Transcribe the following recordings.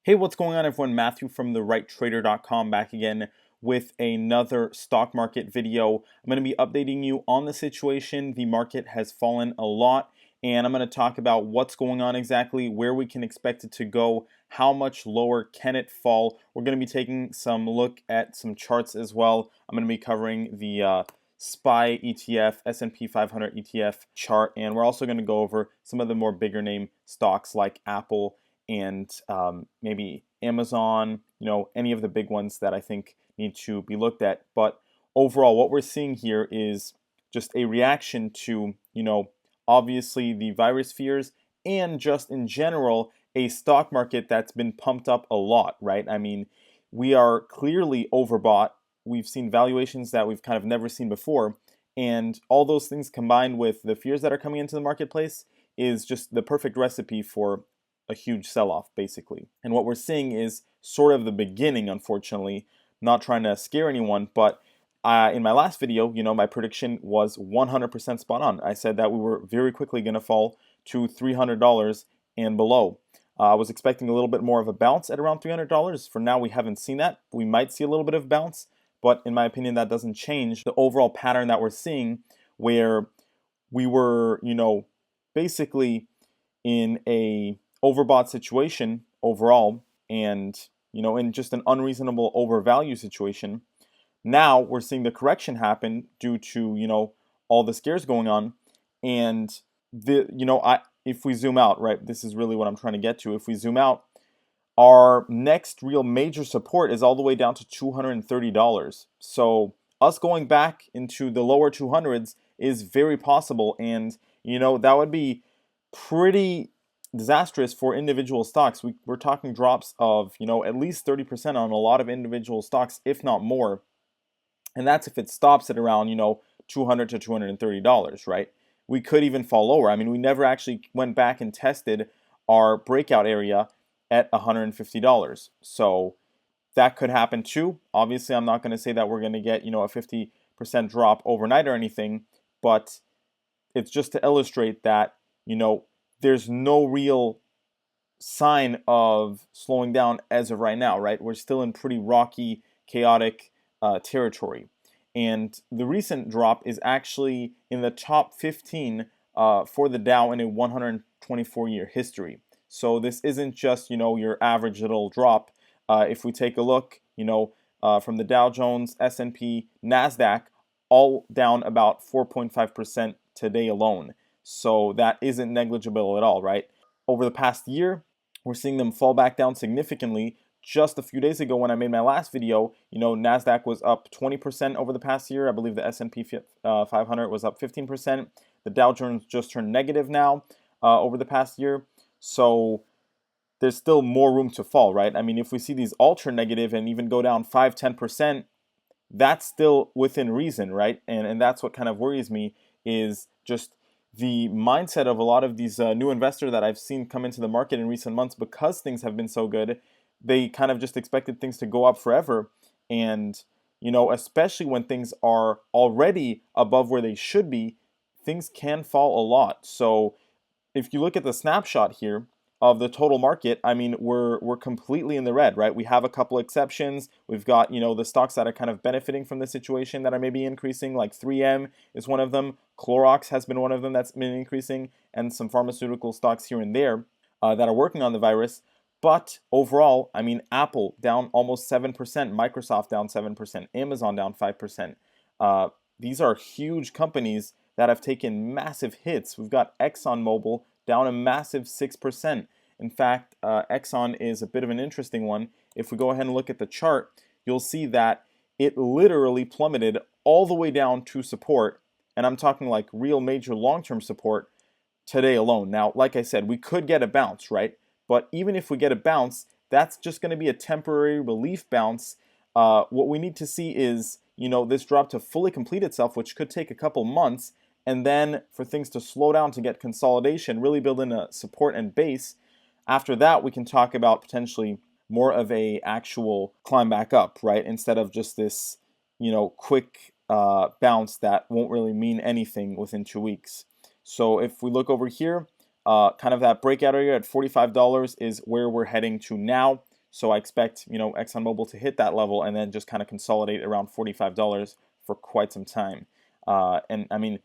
Hey, what's going on, everyone? Matthew from therighttrader.com back again with another stock market video. I'm going to be updating you on the situation. The market has fallen a lot, and I'm going to talk about what's going on exactly, where we can expect it to go, how much lower can it fall. We're going to be taking some look at some charts as well. I'm going to be covering the SPY ETF, S&P 500 ETF chart, and we're also going to go over some of the more bigger name stocks like Apple and maybe Amazon, any of the big ones that I think need to be looked at. But overall, what we're seeing here is just a reaction to, obviously the virus fears and just in general, a stock market that's been pumped up a lot, right? I mean, we are clearly overbought. We've seen valuations that we've kind of never seen before. And all those things combined with the fears that are coming into the marketplace is just the perfect recipe for a huge sell-off, basically. And what we're seeing is sort of the beginning, unfortunately. Not trying to scare anyone, but in my last video, my prediction was 100% spot on. I said that we were very quickly going to fall to $300 and below. I was expecting a little bit more of a bounce at around $300. For now, we haven't seen that. We might see a little bit of bounce, but in my opinion, that doesn't change the overall pattern that we're seeing, where we were, basically in a overbought situation overall, and in just an unreasonable overvalue situation. Now we're seeing the correction happen due to all the scares going on, and if we zoom out, right, this is really what I'm trying to get to. If we zoom out, our next real major support is all the way down to $230. So us going back into the lower 200s is very possible, and that would be pretty disastrous for individual stocks. We're talking drops of at least 30% on a lot of individual stocks, if not more. And that's if it stops at around $200 to $230, right? We could even fall lower. I mean, we never actually went back and tested our breakout area at $150. So that could happen too. Obviously, I'm not going to say that we're going to get a 50% drop overnight or anything, but it's just to illustrate that there's no real sign of slowing down as of right now, right? We're still in pretty rocky, chaotic territory. And the recent drop is actually in the top 15 for the Dow in a 124-year history. So this isn't just, your average little drop. If we take a look, from the Dow Jones, S&P, Nasdaq, all down about 4.5% today alone. So that isn't negligible at all, right? Over the past year, we're seeing them fall back down significantly. Just a few days ago when I made my last video, Nasdaq was up 20% over the past year. I believe the S&P 500 was up 15%. The Dow Jones just turned negative now over the past year. So there's still more room to fall, right? I mean, if we see these all turn negative and even go down 5-10%, that's still within reason, right? And that's what kind of worries me, is just the mindset of a lot of these new investors that I've seen come into the market in recent months. Because things have been so good, they kind of just expected things to go up forever. And, especially when things are already above where they should be, things can fall a lot. So if you look at the snapshot here of the total market, I mean, we're completely in the red, right? We have a couple exceptions. We've got, the stocks that are kind of benefiting from the situation that are maybe increasing, like 3M is one of them. Clorox has been one of them that's been increasing, and some pharmaceutical stocks here and there that are working on the virus. But overall, I mean, Apple down almost 7%, Microsoft down 7%, Amazon down 5%. These are huge companies that have taken massive hits. We've got ExxonMobil down a massive 6%. In fact, Exxon is a bit of an interesting one. If we go ahead and look at the chart, you'll see that it literally plummeted all the way down to support, and I'm talking like real major long-term support today alone. Now, like I said, we could get a bounce, right? But even if we get a bounce, that's just going to be a temporary relief bounce. What we need to see is, this drop to fully complete itself, which could take a couple months, and then for things to slow down to get consolidation, really build in a support and base. After that, we can talk about potentially more of a actual climb back up, right? Instead of just this, quick bounce that won't really mean anything within 2 weeks. So if we look over here, kind of that breakout area at $45 is where we're heading to now. So I expect, ExxonMobil to hit that level and then just kind of consolidate around $45 for quite some time. And I mean,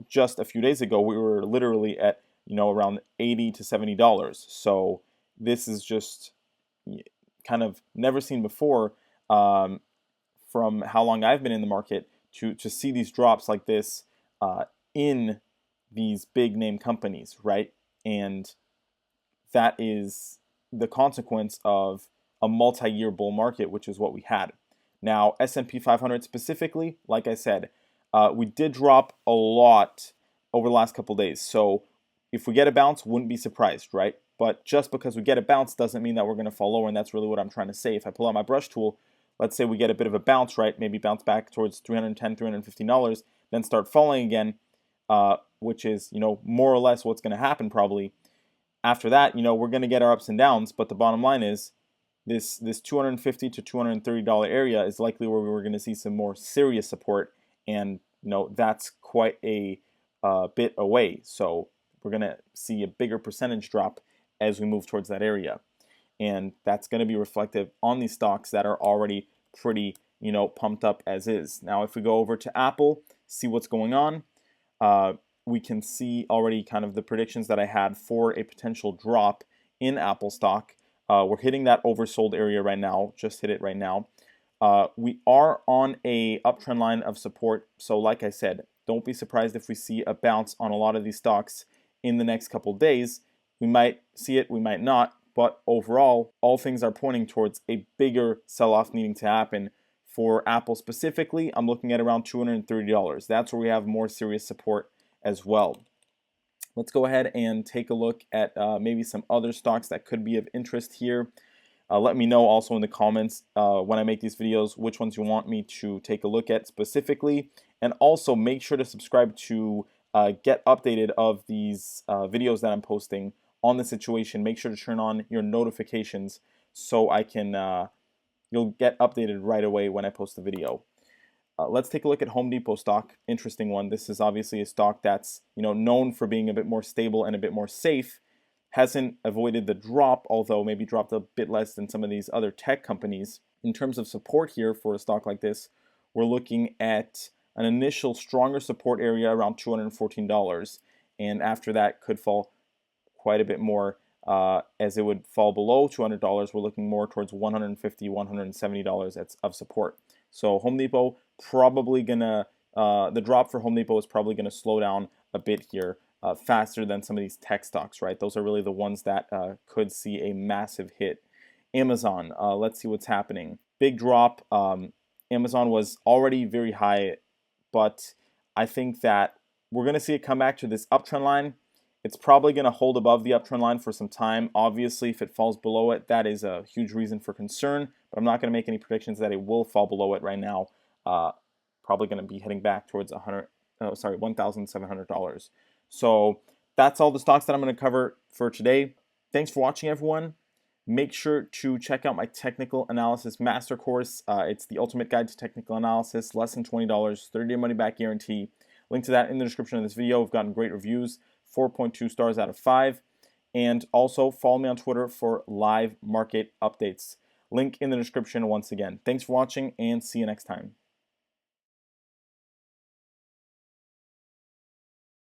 just a few days ago, we were literally at, around $80 to $70. So this is just kind of never seen before, from how long I've been in the market to see these drops like this in these big name companies, right? And that is the consequence of a multi-year bull market, which is what we had. Now, S&P 500 specifically, like I said, we did drop a lot over the last couple days. So if we get a bounce, wouldn't be surprised, right? But just because we get a bounce doesn't mean that we're going to fall lower, and that's really what I'm trying to say. If I pull out my brush tool, let's say we get a bit of a bounce, right? Maybe bounce back towards $310, $315, then start falling again, which is, more or less what's going to happen probably. After that, we're going to get our ups and downs, but the bottom line is this $250 to $230 area is likely where we're going to see some more serious support, and that's quite a bit away. So we're going to see a bigger percentage drop as we move towards that area, and that's going to be reflective on these stocks that are already pretty pumped up as is. Now, if we go over to Apple, see what's going on. We can see already kind of the predictions that I had for a potential drop in Apple stock. We're hitting that oversold area right now, just hit it right now. We are on a uptrend line of support. So like I said, don't be surprised if we see a bounce on a lot of these stocks in the next couple days. We might see it, we might not, but overall, all things are pointing towards a bigger sell-off needing to happen. For Apple specifically, I'm looking at around $230. That's where we have more serious support as well. Let's go ahead and take a look at maybe some other stocks that could be of interest here. Let me know also in the comments when I make these videos which ones you want me to take a look at specifically, and also make sure to subscribe to get updated of these videos that I'm posting on the situation. Make sure to turn on your notifications so I can you'll get updated right away when I post the video. Let's take a look at Home Depot stock. Interesting one. This is obviously a stock that's known for being a bit more stable and a bit more safe. Hasn't avoided the drop, although maybe dropped a bit less than some of these other tech companies. In terms of support here for a stock like this, we're looking at an initial stronger support area around $214, and after that could fall quite a bit more. As it would fall below $200, we're looking more towards $150, $170 of support. So Home Depot probably gonna, the drop for Home Depot is probably gonna slow down a bit here, faster than some of these tech stocks, right? Those are really the ones that could see a massive hit. Amazon, let's see what's happening. Big drop. Amazon was already very high, but I think that we're gonna see it come back to this uptrend line. It's probably going to hold above the uptrend line for some time. Obviously, if it falls below it, that is a huge reason for concern. But I'm not going to make any predictions that it will fall below it right now. Probably going to be heading back towards $1,700. So that's all the stocks that I'm going to cover for today. Thanks for watching, everyone. Make sure to check out my technical analysis master course. It's the ultimate guide to technical analysis, less than $20, 30-day money back guarantee. Link to that in the description of this video. We've gotten great reviews. 4.2 stars out of 5. And also follow me on Twitter for live market updates. Link in the description once again. Thanks for watching and see you next time.